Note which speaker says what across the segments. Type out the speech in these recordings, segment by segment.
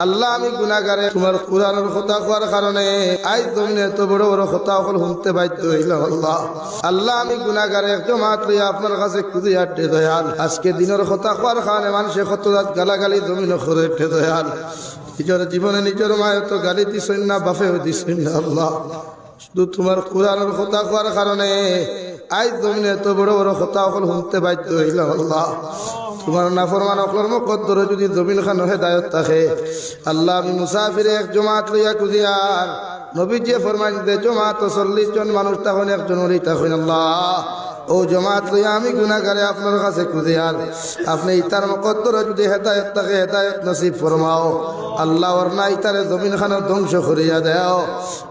Speaker 1: আল্লাহ আমি গুনাহগারে তোমার কুরআনের কথা কোয়ার কারণে আজ তুমি এত বড় বড় কথা হল শুনতে বাধ্য হইলাম। আল্লাহ আল্লাহ আমি গুনাহগারে একদম মাত্রই আপনার কাছে খুঁজে আটে দয়াল। আজকে দিনের কথা কোয়ার কারণে মানুষে কত রাত গালাগালি জমিন করে উঠে দয়াল। নিজের জীবনে নিজের মায়ের তো গালি দিছেন না, বাপেও দিছেন না। আল্লাহ শুধু তোমার কুরআনের কথা কোয়ার কারণে আজ জমিনে এত বড় বড় কথা হল শুনতে বাধ্য হইলাম। আল্লাহ তোমার নাফরমান অকলর মুকদ্দর যদি জমিন খান হেদায়ত থাকে আল্লাহ আমি মুসাফিরে এক জমাত লইয়া কুদিয়ার নবীজি ফরমাইন দে জমাত 40 জন মানুষ তখন একজন ওই তখন আল্লাহ ও জমাত লইয়া আমি গুনাহগারে আপনার কাছে কুদিয়ার আপনি ইতার মুকদ্দর যদি হেদায়ত থাকে হেদায়ত নসিব ফরমাও আল্লাহ। ওর না ইতারে জমিন খান ধ্বংস করিয়া দেও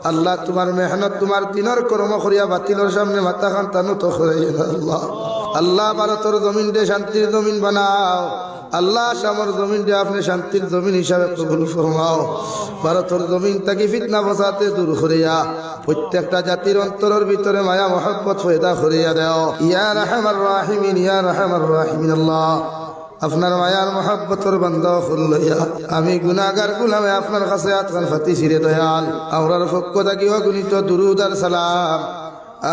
Speaker 1: আল্লাহ। তোমার মেহনত তোমার দিনের কর্ম করিয়া বাতিলের সামনে মাথা খান টানো তো করাইয়া দাও আল্লাহ। আল্লাহ ভারতের জমিন দে শান্তির জমিন বানাও আল্লাহ। শামর জমিন দে আপনি শান্তির জমিন হিসাবে কবুল ফরমাও। ভারতের জমিন তাকে ফিতনা ফসাতে দূর করিয়া প্রত্যেকটা জাতির অন্তরের ভিতরে মায়া মহব্বত পয়দা করিয়া দাও ইয়া রাহমার রাহিমিন ইয়া রাহমার রাহিমিন। আল্লাহ আপনার মায়ার মহব্বতর বান্দা হইয়া আমি গুনাহগার গুলামে আপনার কাছে আতকান ফাতি ছিড়ে দয়াল। আমরার পক্ষ থাকি অগণিত দুরুদ আর সালাম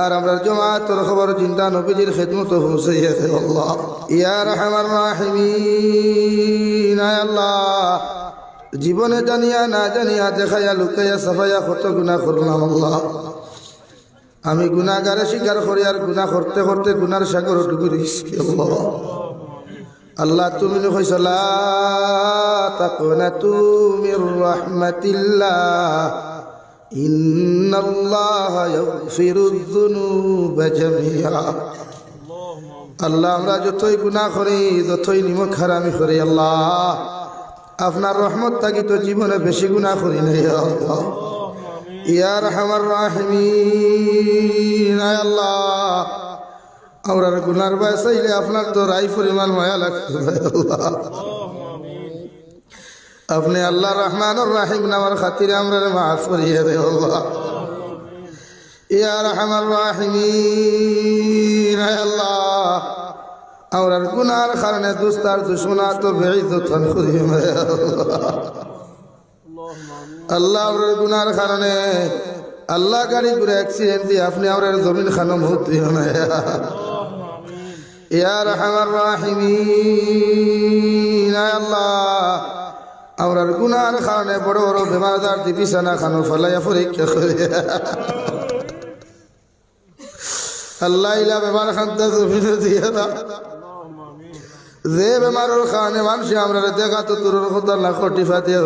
Speaker 1: আর আমরা জমাতের খবর জিন্দা নবীজির খেদমত পৌঁছাইয়াছে আল্লাহ ইয়া রাহমার রাহিমিন। আল্লাহ জীবনে জানিয়া না জানিয়া দেখাইয়া লুকাইয়া সাফাইয়া কত গুনাহ করলাম আল্লাহ। আমি গুনাহগারে স্বীকার করি আর গুনাহ করতে করতে গুনার সাগর ডুবে দিছি আল্লাহ। আল্লাহ তুমি কইছো লা তাকুনাতু মির রাহমাতিল্লাহ ইন্নাল্লাহা ইয়াগফিরুয যুনুবা জামিআ। আল্লাহ আমরা যতই গুনাহ করি যতই নিমক হারামি করি আল্লাহ আপনার রহমত থাকি তো জীবনে বেশি গুনাহ করি নাই আল্লাহ ইয়া রাহমার রাহিমিন। আল্লাহ আমরার গুনার বাসাইলে আপনার তো রাই পরিমাণ মায়া লাগতো আল্লাহ। আপনি আল্লাহ রহমানুর রাহিম নামের খাতিরে আমরা মাফ করিয়ে দে আল্লাহ ইয়া রাহমার রাহিমিন। আল্লাহ আমরার গুনার কারণে দুস্তার দুশমনা তো বেইজ্জত করিয়ে আল্লাহ আমরার গুনার কারণে আল্লাহ গাড়ি করে অ্যাক্সিডেন্ট দিয়ে আপনি আমরার জমিন খানো মুহূর্ত ইয়া রাহমার রাহিমিন। আল্লাহ আমরার গুনার কারণে বড় বড় বেমারদার দি বিছানা খানো ফলাইয়া পরীক্ষা করে আল্লাহ ইলা বেমার খান্তা জমিন দিয়ে দাও। যে বেমারের কারণে মানুষ আমরা দেখা তো তোর কথা না কটিফা দিয়ে